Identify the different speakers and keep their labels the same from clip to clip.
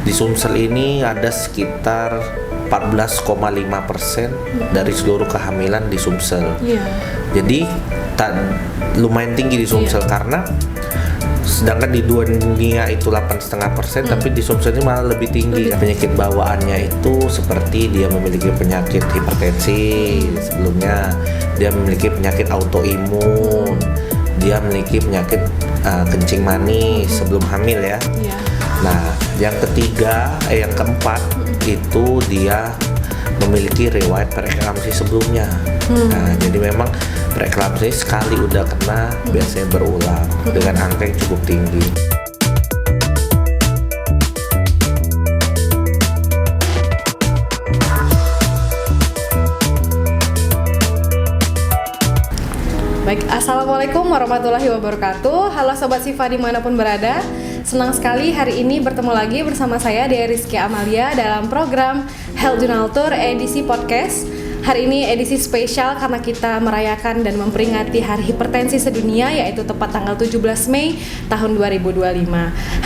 Speaker 1: Di Sumsel ini ada sekitar 14,5% dari seluruh kehamilan di Sumsel. Jadi lumayan tinggi di Sumsel karena sedangkan di dunia itu 8,5%, tapi di Sumsel ini malah lebih tinggi. Penyakit bawaannya itu seperti dia memiliki penyakit hipertensi sebelumnya, dia memiliki penyakit autoimun, dia memiliki penyakit kencing manis sebelum hamil ya. Nah, yang keempat itu dia memiliki riwayat preeklamsi sebelumnya. Nah, jadi memang preeklamsi sekali udah kena biasanya berulang dengan angka yang cukup tinggi.
Speaker 2: Baik, Assalamualaikum warahmatollahi wabarakatuh. Halo Sobat Sifa dimanapun berada. Senang sekali hari ini bertemu lagi bersama saya Dea Rizky Amalia dalam program Health Journal Tour edisi podcast. Hari ini edisi spesial karena kita merayakan dan memperingati Hari Hipertensi Sedunia, yaitu tepat tanggal 17 Mei tahun 2025.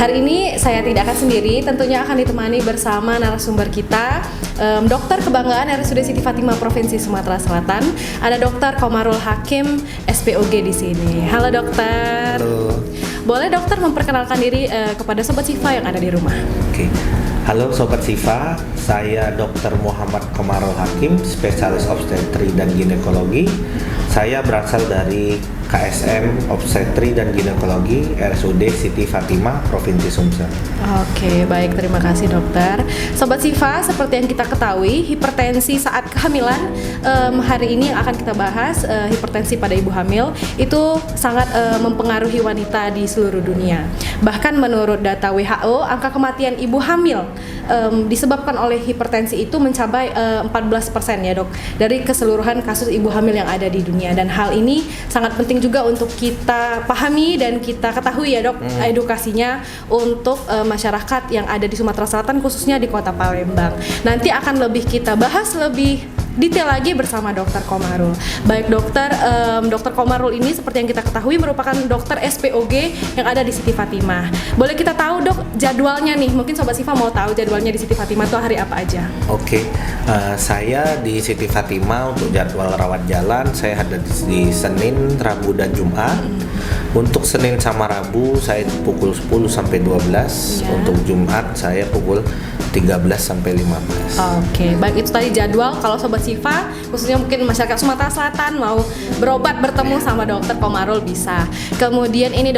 Speaker 2: Hari ini saya tidak akan sendiri, tentunya akan ditemani bersama narasumber kita, Dokter Kebanggaan RSUD Siti Fatimah Provinsi Sumatera Selatan. Ada Dokter Komarul Hakim, SPOG di sini. Halo dokter.
Speaker 1: Halo.
Speaker 2: Boleh dokter memperkenalkan diri kepada Sobat Sifa yang ada di rumah?
Speaker 1: Oke. Halo Sobat Sifa, saya Dr. Muhammad Komarul Hakim, spesialis obstetri dan ginekologi. Saya berasal dari KSM Obstetri dan Ginekologi RSUD Siti Fatimah Provinsi Sumsel.
Speaker 2: Oke, baik, terima kasih dokter. Sobat Sifa, seperti yang kita ketahui, hipertensi saat kehamilan hari ini yang akan kita bahas, hipertensi pada ibu hamil itu sangat mempengaruhi wanita di seluruh dunia. Bahkan menurut data WHO, angka kematian ibu hamil disebabkan oleh hipertensi itu mencapai 14% ya dok, dari keseluruhan kasus ibu hamil yang ada di dunia. Dan hal ini sangat penting juga untuk kita pahami dan kita ketahui ya dok, edukasinya untuk masyarakat yang ada di Sumatera Selatan, khususnya di kota Palembang. Nanti akan lebih kita bahas lebih detail lagi bersama Dokter Komarul. Baik dokter, Dokter Komarul ini seperti yang kita ketahui merupakan dokter SPOG yang ada di Siti Fatimah. Boleh kita tahu dok jadwalnya nih? Mungkin Sobat Sifa mau tahu jadwalnya di Siti Fatimah itu hari apa aja?
Speaker 1: Oke, saya di Siti Fatimah untuk jadwal rawat jalan saya ada di Senin, Rabu dan Jumat. Untuk Senin sama Rabu saya pukul 10 sampai 12. Untuk Jumat saya pukul 13 sampai 15.
Speaker 2: Oke, baik, itu tadi jadwal. Kalau Sobat Sifa, khususnya mungkin masyarakat Sumatera Selatan mau berobat bertemu sama Dokter Komarul bisa. Kemudian ini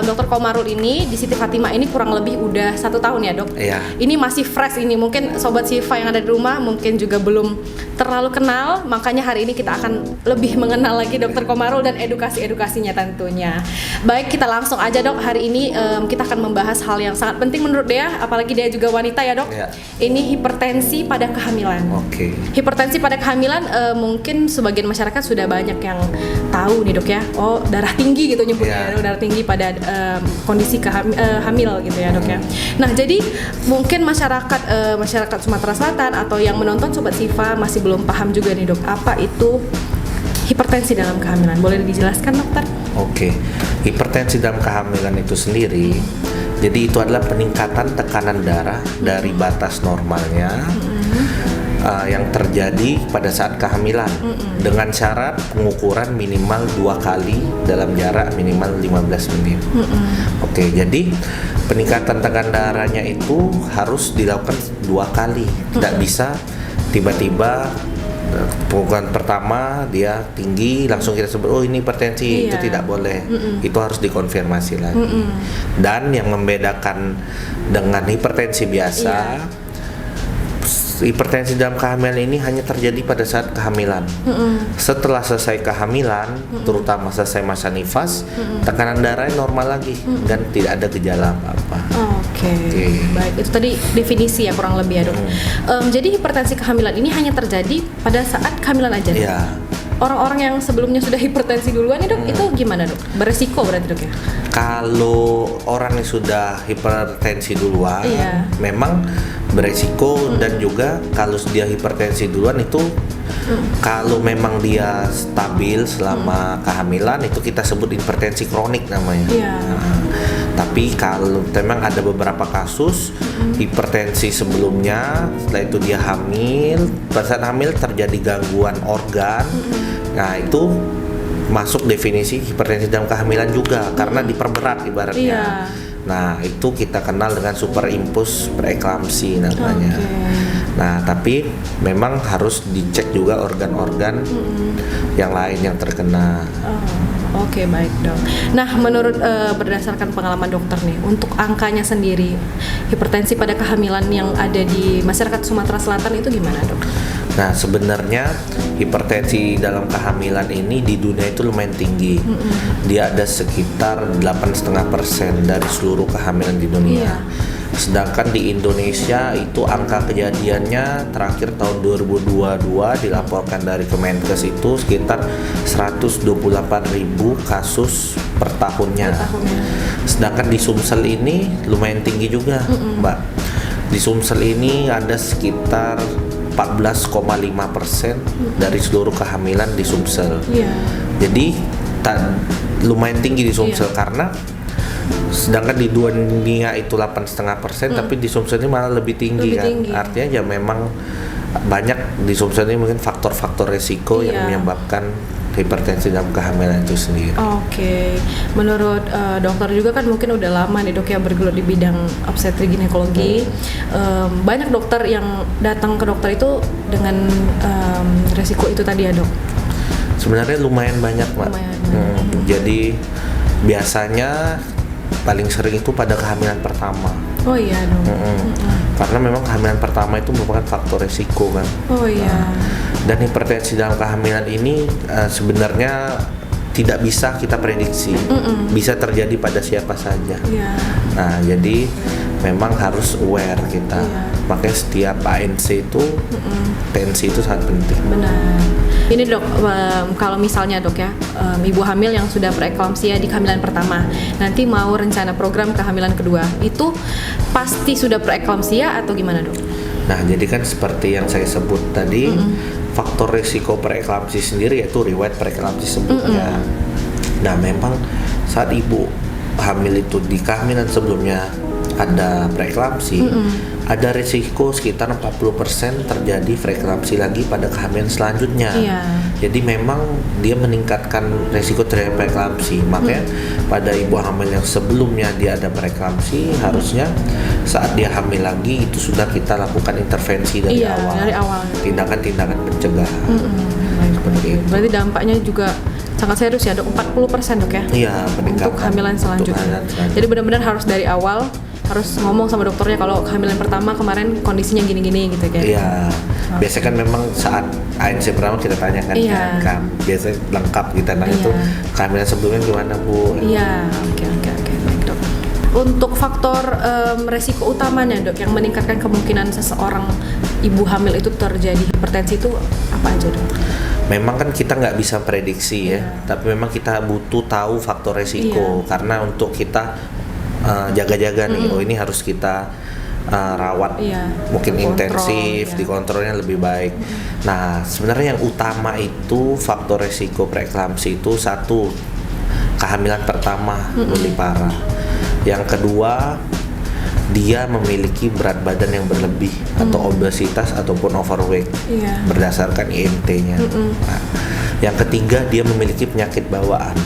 Speaker 2: Dokter Komarul ini di Siti Fatimah ini kurang lebih udah 1 tahun ya dok?
Speaker 1: Iya.
Speaker 2: Ini masih fresh ini, mungkin Sobat Sifa yang ada di rumah mungkin juga belum terlalu kenal, makanya hari ini kita akan lebih mengenal lagi Dokter Komarul dan edukasinya tentunya. Baik, kita langsung aja dok, hari ini kita akan membahas hal yang sangat penting menurut Dea, apalagi dia juga wanita ya dok. Ini hipertensi pada kehamilan.
Speaker 1: Oke.
Speaker 2: Hipertensi pada kehamilan mungkin sebagian masyarakat sudah banyak yang tahu nih dok ya. Oh, darah tinggi gitu nyebutnya, darah tinggi pada kondisi hamil gitu ya dok ya. Nah, jadi mungkin masyarakat Sumatera Selatan atau yang menonton Sobat Sifa masih belum paham juga nih dok, apa itu hipertensi dalam kehamilan. Boleh dijelaskan dokter?
Speaker 1: Oke. Hipertensi dalam kehamilan itu sendiri, jadi itu adalah peningkatan tekanan darah dari batas normalnya yang terjadi pada saat kehamilan dengan syarat pengukuran minimal 2 kali dalam jarak minimal 15 menit. Oke, jadi peningkatan tekanan darahnya itu harus dilakukan 2 kali, tidak bisa tiba-tiba pengukuran pertama dia tinggi langsung kita sebut oh ini hipertensi. Itu tidak boleh. Itu harus dikonfirmasi lagi. Dan yang membedakan dengan hipertensi biasa, hipertensi dalam kehamilan ini hanya terjadi pada saat kehamilan. Setelah selesai kehamilan, terutama selesai masa nifas, tekanan darahnya normal lagi dan tidak ada gejala apa-apa.
Speaker 2: Oke. Baik, itu tadi definisi ya kurang lebih ya dok. Jadi hipertensi kehamilan ini hanya terjadi pada saat kehamilan aja dok?
Speaker 1: Iya.
Speaker 2: Orang-orang yang sebelumnya sudah hipertensi duluan nih dok, itu gimana dok? Beresiko berarti dok ya?
Speaker 1: Kalau orang yang sudah hipertensi duluan, memang beresiko. Dan juga kalau dia hipertensi duluan itu kalau memang dia stabil selama kehamilan itu kita sebut hipertensi kronik namanya. Tapi kalau memang ada beberapa kasus hipertensi sebelumnya, setelah itu dia hamil, pada saat hamil terjadi gangguan organ, nah itu masuk definisi hipertensi dalam kehamilan juga karena diperberat ibaratnya. Nah itu kita kenal dengan superimpus preeklamsi namanya. Nah tapi memang harus dicek juga organ-organ yang lain yang terkena.
Speaker 2: Oke, baik dok. Nah menurut berdasarkan pengalaman dokter nih, untuk angkanya sendiri hipertensi pada kehamilan yang ada di masyarakat Sumatera Selatan itu gimana dok?
Speaker 1: Nah sebenarnya hipertensi dalam kehamilan ini di dunia itu lumayan tinggi. Dia ada sekitar 8,5% dari seluruh kehamilan di dunia. Sedangkan di Indonesia itu angka kejadiannya terakhir tahun 2022 dilaporkan dari Kemenkes itu sekitar 128.000 kasus per tahunnya. Sedangkan di Sumsel ini lumayan tinggi juga, Mbak. Di Sumsel ini ada sekitar 14,5% dari seluruh kehamilan di Sumsel. Jadi lumayan tinggi di Sumsel karena sedangkan di dunia itu 8,5%, tapi di Sumsel ini malah lebih tinggi kan. Artinya ya memang banyak di Sumsel ini mungkin faktor-faktor resiko yang menyebabkan hipertensi dalam kehamilan itu sendiri.
Speaker 2: Oke. Menurut dokter juga kan mungkin udah lama nih dok ya bergelut di bidang obstetrik ginekologi. Banyak dokter yang datang ke dokter itu dengan resiko itu tadi ya dok?
Speaker 1: Sebenarnya lumayan banyak Mbak. Jadi biasanya paling sering itu pada kehamilan pertama.
Speaker 2: Oh iya dong.
Speaker 1: Karena memang kehamilan pertama itu merupakan faktor resiko kan.
Speaker 2: Oh iya.
Speaker 1: Dan hipertensi dalam kehamilan ini sebenarnya tidak bisa kita prediksi. Bisa terjadi pada siapa saja. Nah jadi memang harus aware kita. Makanya setiap ANC itu tensi itu sangat penting.
Speaker 2: Benar. Ini dok, kalau misalnya dok ya, ibu hamil yang sudah preeklamsia di kehamilan pertama, nanti mau rencana program kehamilan kedua, itu pasti sudah preeklamsia atau gimana dok?
Speaker 1: Nah jadi kan seperti yang saya sebut tadi, faktor risiko preeklamsi sendiri yaitu riwayat preeklamsi sebelumnya. Nah memang saat ibu hamil itu di kehamilan sebelumnya ada preeklamsi, ada risiko sekitar 40% terjadi preeklamsi lagi pada kehamilan selanjutnya. Jadi memang dia meningkatkan risiko terjadi preeklamsi. Makanya pada ibu hamil yang sebelumnya dia ada preeklamsi, harusnya saat dia hamil lagi itu sudah kita lakukan intervensi dari awal. Tindakan-tindakan pencegahan. Seperti itu.
Speaker 2: Berarti dampaknya juga sangat serius ya dok, 40% dok ya?
Speaker 1: Iya, peningkatan
Speaker 2: untuk kehamilan selanjutnya. Jadi benar-benar harus dari awal harus ngomong sama dokternya kalau kehamilan pertama kemarin kondisinya gini-gini gitu kan?
Speaker 1: Iya. Biasanya kan memang saat ANC pertama kita tanyakan kan, biasanya lengkap kita nanya itu kehamilan sebelumnya gimana Bu?
Speaker 2: Iya, oke baik dok. Untuk faktor resiko utamanya dok yang meningkatkan kemungkinan seseorang ibu hamil itu terjadi hipertensi itu apa aja dok?
Speaker 1: Memang kan kita nggak bisa prediksi ya, tapi memang kita butuh tahu faktor resiko karena untuk kita jaga-jaga nih, oh ini harus kita rawat, mungkin intensif, dikontrolnya lebih baik. Nah sebenarnya yang utama itu faktor resiko preeklamsi itu satu, kehamilan pertama lebih parah. Yang kedua, dia memiliki berat badan yang berlebih atau obesitas ataupun overweight berdasarkan IMT-nya. Nah, yang ketiga, dia memiliki penyakit bawaan.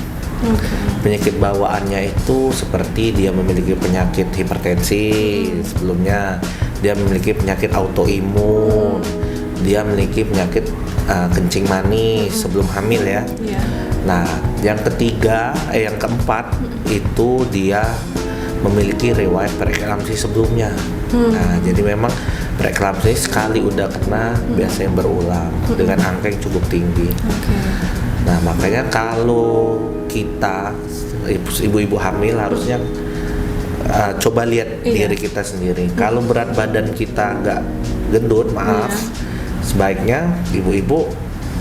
Speaker 1: Penyakit bawaannya itu seperti dia memiliki penyakit hipertensi sebelumnya, dia memiliki penyakit autoimun, dia memiliki penyakit kencing manis sebelum hamil ya. Nah, yang keempat itu dia memiliki riwayat preeklamsi sebelumnya. Nah, jadi memang preeklamsi sekali udah kena biasanya berulang dengan angka yang cukup tinggi. Nah, makanya kalau kita ibu-ibu hamil harusnya coba lihat diri kita sendiri. Kalau berat badan kita nggak gendut, sebaiknya ibu-ibu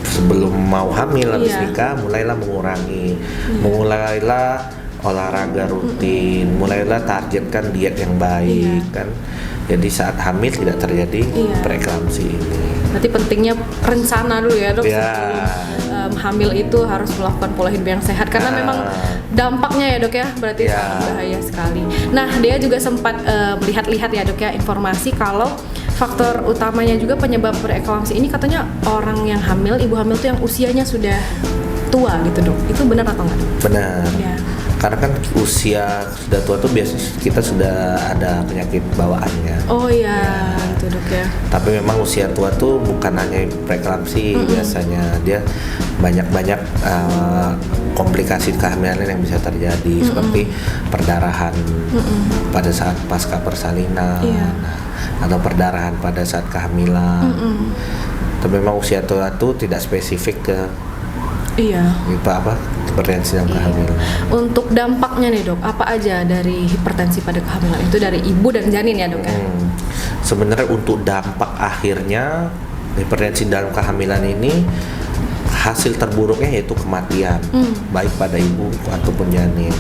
Speaker 1: sebelum mau hamil habis nikah mulailah mengurangi, mulailah olahraga rutin, mulailah targetkan diet yang baik kan. Jadi saat hamil tidak terjadi preeklamsi ini.
Speaker 2: Berarti pentingnya rencana dulu ya dok, hamil itu harus melakukan pola hidup yang sehat karena memang dampaknya ya dok ya berarti sangat bahaya sekali. Nah dia juga sempat melihat-lihat ya dok ya informasi kalau faktor utamanya juga penyebab preeklamsi ini katanya orang yang hamil, ibu hamil tuh yang usianya sudah tua gitu dok. Itu benar atau enggak?
Speaker 1: Benar. Ya. Karena kan usia sudah tua tuh biasanya kita sudah ada penyakit bawaannya.
Speaker 2: Oh iya, itu dok ya.
Speaker 1: Tapi memang usia tua tuh bukan hanya preeklamsi, biasanya dia banyak komplikasi kehamilan yang bisa terjadi seperti perdarahan pada saat pasca persalinan atau perdarahan pada saat kehamilan. Tapi memang usia tua tuh tidak spesifik ke hipertensi dalam kehamilan. Untuk
Speaker 2: dampaknya nih dok, apa aja dari hipertensi pada kehamilan itu dari ibu dan janin ya dok ya?
Speaker 1: Sebenarnya untuk dampak akhirnya hipertensi dalam kehamilan ini hasil terburuknya yaitu kematian, baik pada ibu ataupun janin.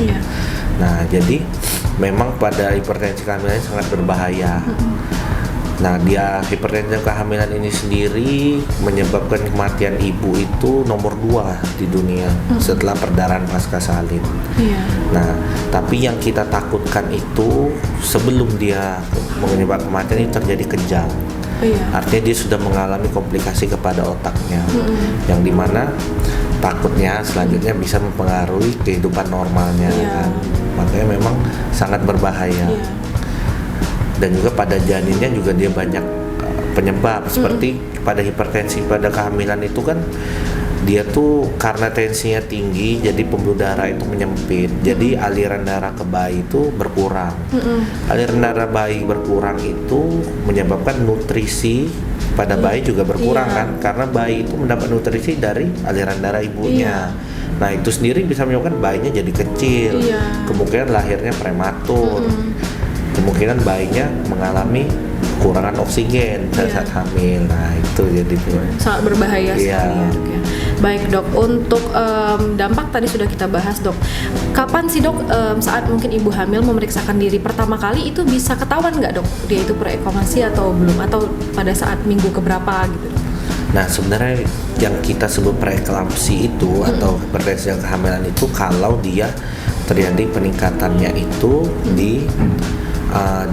Speaker 1: Nah jadi memang pada hipertensi kehamilan ini sangat berbahaya. Nah, hipertensi kehamilan ini sendiri menyebabkan kematian ibu itu nomor 2 di dunia setelah perdarahan pasca salin. Nah, tapi yang kita takutkan itu sebelum dia menyebabkan kematian itu terjadi kejang. Artinya dia sudah mengalami komplikasi kepada otaknya, yang dimana takutnya selanjutnya bisa mempengaruhi kehidupan normalnya kan. Makanya memang sangat berbahaya. Dan juga pada janinnya juga dia banyak penyebab seperti pada hipertensi pada kehamilan itu kan dia tuh karena tensinya tinggi jadi pembuluh darah itu menyempit, jadi aliran darah ke bayi itu berkurang. Aliran darah bayi berkurang itu menyebabkan nutrisi pada bayi juga berkurang kan, karena bayi itu mendapat nutrisi dari aliran darah ibunya. Nah itu sendiri bisa menyebabkan bayinya jadi kecil, kemungkinan lahirnya prematur, kemungkinan bayinya mengalami kekurangan oksigen saat hamil. Nah itu jadi
Speaker 2: sangat berbahaya sekali ya dok ya. Baik dok, untuk dampak tadi sudah kita bahas dok. Kapan sih dok saat mungkin ibu hamil memeriksakan diri pertama kali itu bisa ketahuan nggak dok dia itu preeklamsi atau belum, atau pada saat minggu keberapa gitu dok?
Speaker 1: Nah sebenarnya yang kita sebut preeklamsi itu atau hipertensi kehamilan itu kalau dia terjadi peningkatannya itu di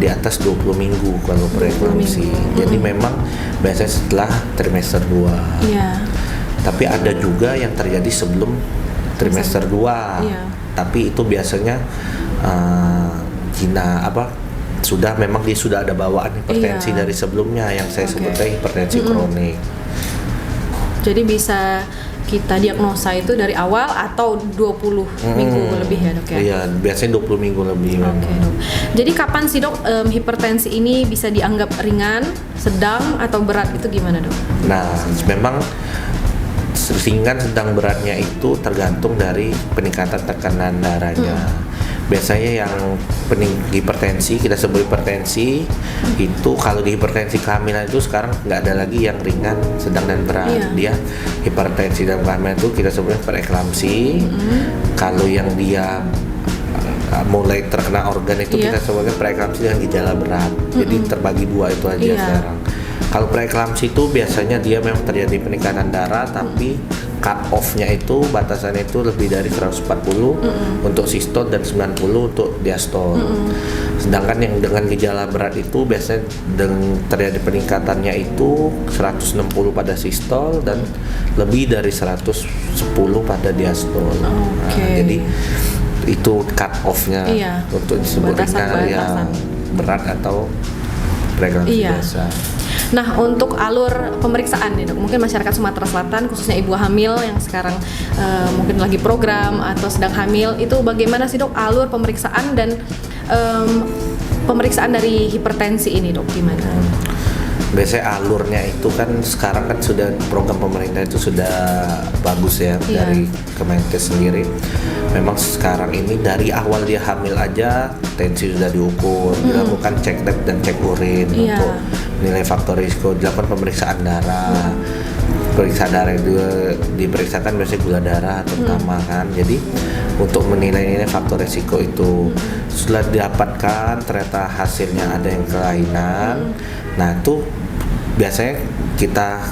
Speaker 1: atas 20 minggu kalau preeklamsi. Jadi memang biasanya setelah trimester 2. Tapi ada juga yang terjadi sebelum trimester 2. Tapi itu biasanya memang dia sudah ada bawaan hipertensi dari sebelumnya yang saya sebutnya hipertensi kronik.
Speaker 2: Jadi bisa kita diagnosa itu dari awal atau 20 minggu lebih ya dok ya?
Speaker 1: Iya, biasanya 20 minggu lebih.
Speaker 2: Dok. Jadi kapan sih dok hipertensi ini bisa dianggap ringan, sedang, atau berat, itu gimana dok?
Speaker 1: Nah, memang ringan, sedang, beratnya itu tergantung dari peningkatan tekanan darahnya. Biasanya yang hipertensi, kita sebut hipertensi itu kalau di hipertensi kehamilan itu sekarang nggak ada lagi yang ringan, sedang, dan berat. Dia hipertensi dalam kehamilan itu kita sebutnya preeklamsi. Kalau yang dia mulai terkena organ itu kita sebutnya preeklamsi dengan gejala berat. Jadi terbagi 2 itu aja sekarang. Kalau preeklamsi itu biasanya dia memang terjadi peningkatan darah, tapi cut off-nya itu batasannya itu lebih dari 140 untuk sistol dan 90 untuk diastol. Sedangkan yang dengan gejala berat itu biasanya terjadi peningkatannya itu 160 pada sistol dan lebih dari 110 pada diastol. Nah, jadi itu cut off-nya untuk disebut ringan, berat atau preeklamsi biasa.
Speaker 2: Nah untuk alur pemeriksaan nih dok, mungkin masyarakat Sumatera Selatan khususnya ibu hamil yang sekarang mungkin lagi program atau sedang hamil, itu bagaimana sih dok alur pemeriksaan dan pemeriksaan dari hipertensi ini dok, gimana?
Speaker 1: Biasanya alurnya itu kan sekarang kan sudah program pemerintah itu sudah bagus ya dari Kemenkes sendiri. Memang sekarang ini dari awal dia hamil aja tensi sudah diukur, dilakukan cek lab dan cek urin untuk nilai faktor risiko, dilakukan pemeriksaan darah. Periksa darah juga diperiksakan biasanya gula darah terutama kan. Jadi untuk menilai ini faktor risiko itu setelah didapatkan ternyata hasilnya ada yang kelainan. Nah itu biasanya kita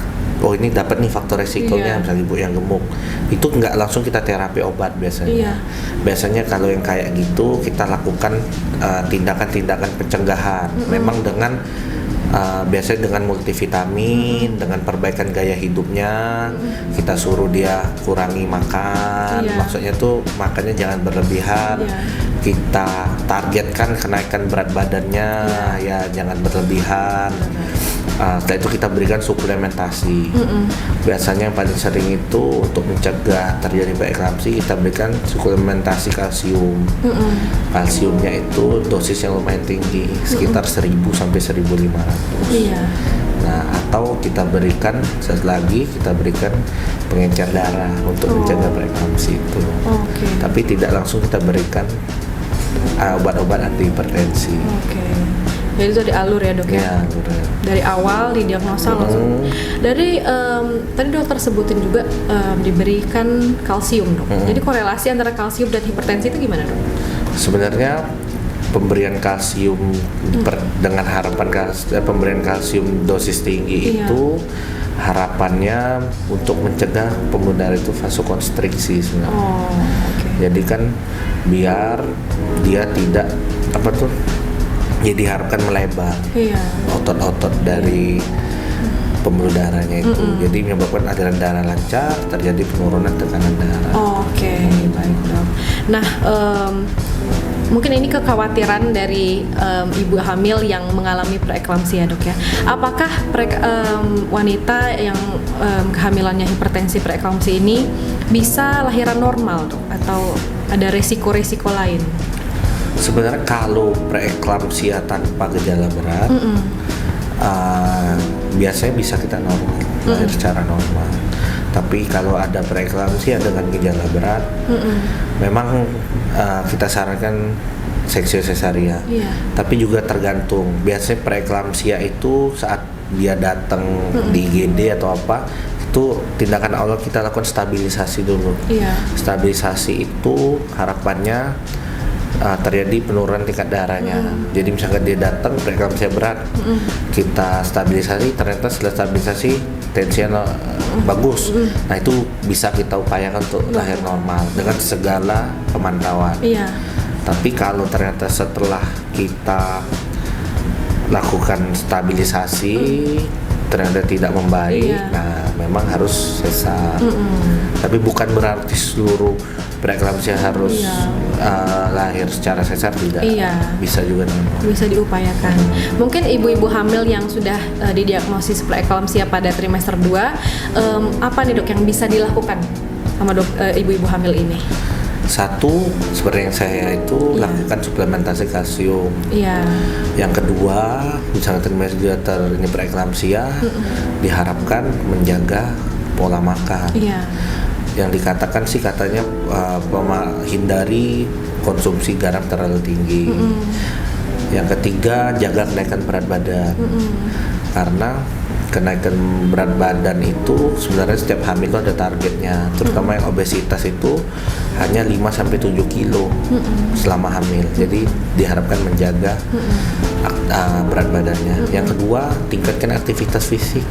Speaker 1: oh ini dapat nih faktor resikonya, misalnya ibu yang gemuk, itu nggak langsung kita terapi obat biasanya. Biasanya kalau yang kayak gitu kita lakukan tindakan-tindakan pencegahan, memang dengan biasanya dengan multivitamin, dengan perbaikan gaya hidupnya, kita suruh dia kurangi makan, maksudnya tuh makannya jangan berlebihan, kita targetkan kenaikan berat badannya, ya jangan berlebihan. Setelah itu kita berikan suplementasi. Biasanya yang paling sering itu untuk mencegah terjadi preeklamsi, kita berikan suplementasi kalsium. Kalsiumnya itu dosis yang lumayan tinggi, sekitar 1000 sampai 1500. Nah, atau kita berikan kita berikan pengencer darah untuk mencegah preeklamsi itu. Tapi tidak langsung kita berikan obat-obat anti hipertensi.
Speaker 2: Jadi itu dari alur ya dok ya? Dari awal didiagnosa langsung. Dari tadi dokter sebutin juga diberikan kalsium dok. Jadi korelasi antara kalsium dan hipertensi itu gimana dok?
Speaker 1: Sebenarnya pemberian kalsium dengan harapan pemberian kalsium dosis tinggi itu harapannya untuk mencegah pembuluh darah itu vasokonstriksi sebenarnya. Jadi kan biar dia tidak jadi diharapkan melebar otot-otot dari pembuluh darahnya itu, jadi menyebabkan aliran darah lancar, terjadi penurunan tekanan darah.
Speaker 2: Baik dok. Nah, mungkin ini kekhawatiran dari ibu hamil yang mengalami preeklamsia dok ya. Apakah wanita yang kehamilannya hipertensi preeklamsi ini bisa lahiran normal dok, atau ada resiko-resiko lain?
Speaker 1: Sebenarnya kalau preeklamsia tanpa gejala berat, biasanya bisa kita normal, lahir secara normal. Tapi kalau ada preeklamsia dengan gejala berat, memang kita sarankan seksio cesarean. Tapi juga tergantung. Biasanya preeklamsia itu saat dia datang di IGD atau apa, itu tindakan awal kita lakukan stabilisasi dulu. Stabilisasi itu harapannya terjadi penurunan tingkat darahnya. Jadi misalkan dia datang preeklamsia berat, kita stabilisasi, ternyata setelah stabilisasi tensinya bagus. Nah itu bisa kita upayakan untuk lahir normal dengan segala pemantauan. Tapi kalau ternyata setelah kita lakukan stabilisasi ternyata tidak membaik, nah memang harus sesar. Tapi bukan berarti seluruh preeklamsia harus lahir secara sesar, tidak. Bisa juga normal. Bisa
Speaker 2: diupayakan. Mungkin ibu-ibu hamil yang sudah didiagnosis preeklamsia pada trimester 2, apa nih dok yang bisa dilakukan sama ibu-ibu hamil ini?
Speaker 1: Satu, seperti yang saya itu lakukan suplementasi kalsium. Yang kedua, misalnya trimester ini preeklamsia, diharapkan menjaga pola makan. Yang dikatakan sih katanya hindari konsumsi garam terlalu tinggi. Yang ketiga, jaga kenaikan berat badan. Karena kenaikan berat badan itu sebenarnya setiap hamil itu ada targetnya, terutama yang obesitas itu hanya 5-7 kilo selama hamil. Jadi diharapkan menjaga berat badannya. Yang kedua, tingkatkan aktivitas fisik.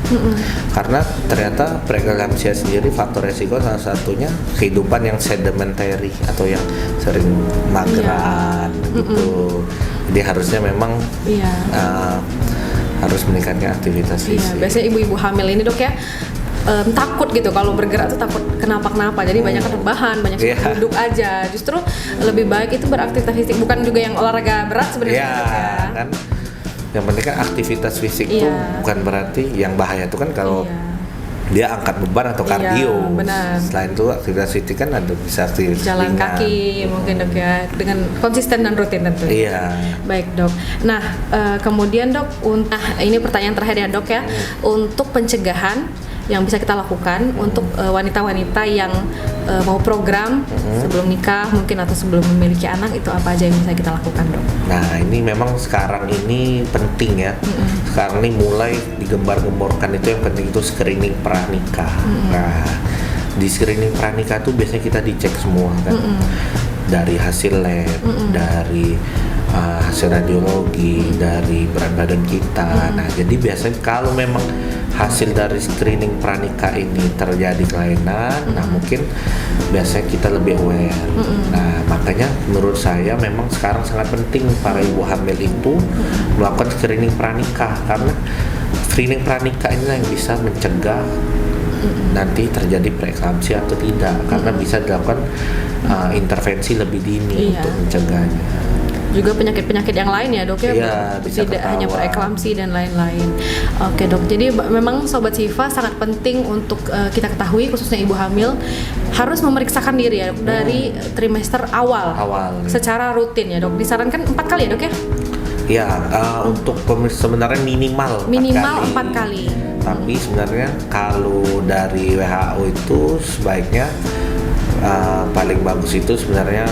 Speaker 1: Karena ternyata preeklamsia sendiri faktor resiko salah satunya kehidupan yang sedimentary atau yang sering mageran gitu. Jadi harusnya memang harus meningkatkan aktivitas fisik.
Speaker 2: Biasanya ibu-ibu hamil ini dok ya takut gitu kalau bergerak tuh takut kenapa-kenapa, jadi banyak rebahan, banyak duduk aja. Justru lebih baik itu beraktivitas fisik, bukan juga yang olahraga berat sebenarnya
Speaker 1: kan. Yang penting kan aktivitas fisik tuh bukan berarti yang bahaya tuh kan kalau dia angkat beban atau kardio. Selain itu aktivitas fisik kan ada bisa
Speaker 2: jalan kaki mungkin dok ya, dengan konsisten dan rutin tentu. Baik dok. Nah kemudian dok, ini pertanyaan terakhir ya dok ya, untuk pencegahan yang bisa kita lakukan untuk wanita-wanita yang mau program sebelum nikah mungkin atau sebelum memiliki anak, itu apa aja yang bisa kita lakukan dok?
Speaker 1: Nah ini memang sekarang ini penting ya. Sekarang ini mulai digembar-gemborkan itu yang penting itu screening pranikah. Nah di screening pranikah tuh biasanya kita dicek semua kan, dari hasil lab, dari hasil radiologi, dari berat badan kita. Nah jadi biasanya kalau memang hasil dari screening pranikah ini terjadi kelainan, nah mungkin biasanya kita lebih aware. Nah makanya menurut saya memang sekarang sangat penting para ibu hamil itu melakukan screening pranikah, karena screening pranikah inilah yang bisa mencegah nanti terjadi preeklamsi atau tidak, karena bisa dilakukan intervensi lebih dini untuk mencegahnya.
Speaker 2: Juga penyakit-penyakit yang lain ya dok ya,
Speaker 1: bisa
Speaker 2: tidak
Speaker 1: ketahuan.
Speaker 2: hanya preeklamsi dan lain-lain. Oke dok, jadi memang Sobat Sifa sangat penting untuk kita ketahui, khususnya ibu hamil harus memeriksakan diri ya dok, dari trimester awal secara rutin ya dok. Disarankan 4 kali ya dok ya?
Speaker 1: Ya, untuk sebenarnya minimal
Speaker 2: 4 kali.
Speaker 1: Tapi sebenarnya kalau dari WHO itu sebaiknya paling bagus itu sebenarnya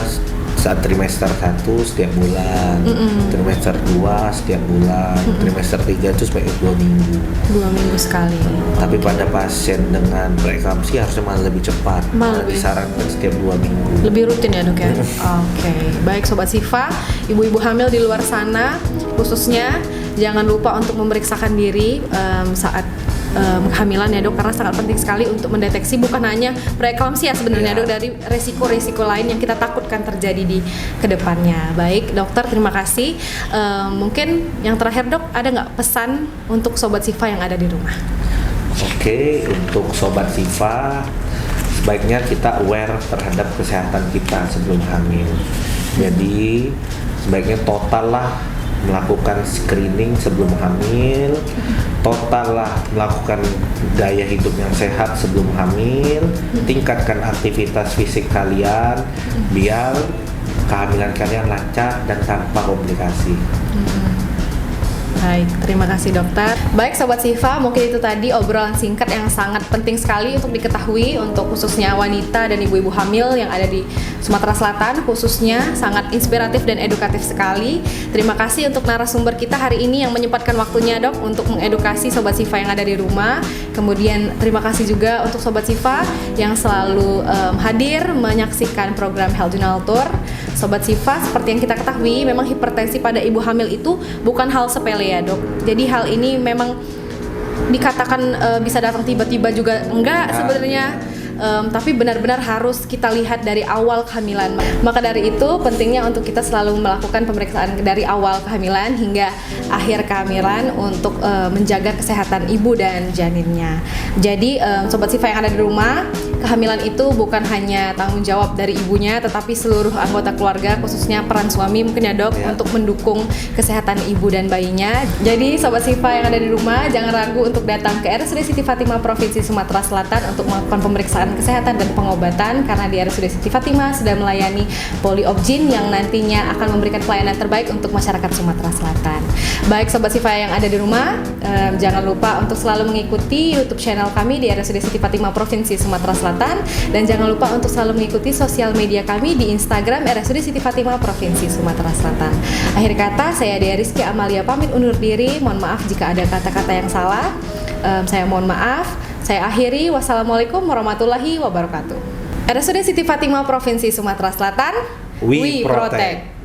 Speaker 1: saat trimester 1 setiap bulan, trimester 2 setiap bulan, trimester 3 itu sebaiknya 2 minggu.
Speaker 2: 2 minggu sekali.
Speaker 1: Tapi pada pasien dengan preeklamsi harusnya malah lebih cepat. Disarankan setiap 2 minggu.
Speaker 2: Lebih rutin ya dok ya? Oke. Baik Sobat Sifa, ibu-ibu hamil di luar sana khususnya jangan lupa untuk memeriksakan diri saat kehamilan ya dok, karena sangat penting sekali untuk mendeteksi bukan hanya preeklamsi ya sebenarnya dok, dari resiko-resiko lain yang kita takutkan terjadi di kedepannya. Baik dokter, terima kasih. Mungkin yang terakhir dok, ada nggak pesan untuk Sobat Sifa yang ada di rumah?
Speaker 1: Oke, untuk Sobat Sifa sebaiknya kita aware terhadap kesehatan kita sebelum hamil. Jadi sebaiknya total lah melakukan screening sebelum hamil, total lah melakukan gaya hidup yang sehat sebelum hamil, tingkatkan aktivitas fisik kalian biar kehamilan kalian lancar dan tanpa komplikasi.
Speaker 2: Baik, terima kasih dokter. Baik Sobat Sifa, mungkin itu tadi obrolan singkat yang sangat penting sekali untuk diketahui untuk khususnya wanita dan ibu-ibu hamil yang ada di Sumatera Selatan, khususnya sangat inspiratif dan edukatif sekali. Terima kasih untuk narasumber kita hari ini yang menyempatkan waktunya dok untuk mengedukasi Sobat Sifa yang ada di rumah. Kemudian terima kasih juga untuk Sobat Sifa yang selalu hadir menyaksikan program Health Journal Tour. Sobat Sifa, seperti yang kita ketahui, memang hipertensi pada ibu hamil itu bukan hal sepele ya dok. Jadi hal ini memang dikatakan bisa datang tiba-tiba juga enggak sebenarnya. Tapi benar-benar harus kita lihat dari awal kehamilan. Maka dari itu pentingnya untuk kita selalu melakukan pemeriksaan dari awal kehamilan hingga akhir kehamilan untuk menjaga kesehatan ibu dan janinnya. Jadi Sobat Sifa yang ada di rumah, kehamilan itu bukan hanya tanggung jawab dari ibunya, tetapi seluruh anggota keluarga, khususnya peran suami mungkin ya dok, untuk mendukung kesehatan ibu dan bayinya. Jadi Sobat Sifa yang ada di rumah, jangan ragu untuk datang ke RSUD Siti Fatimah Provinsi Sumatera Selatan untuk melakukan pemeriksaan kesehatan dan pengobatan, karena di RSUD Siti Fatimah sudah melayani poliobgyn yang nantinya akan memberikan pelayanan terbaik untuk masyarakat Sumatera Selatan. Baik Sobat Sifa yang ada di rumah, jangan lupa untuk selalu mengikuti YouTube channel kami di RSUD Siti Fatimah Provinsi Sumatera Selatan, dan jangan lupa untuk selalu mengikuti sosial media kami di Instagram RSUD Siti Fatimah Provinsi Sumatera Selatan. Akhir kata, saya Dea Rizky Amalia pamit undur diri. Mohon maaf jika ada kata-kata yang salah. Saya mohon maaf. Saya akhiri, wassalamualaikum warahmatullahi wabarakatuh. RSUD Siti Fatimah Provinsi Sumatera Selatan, we protect.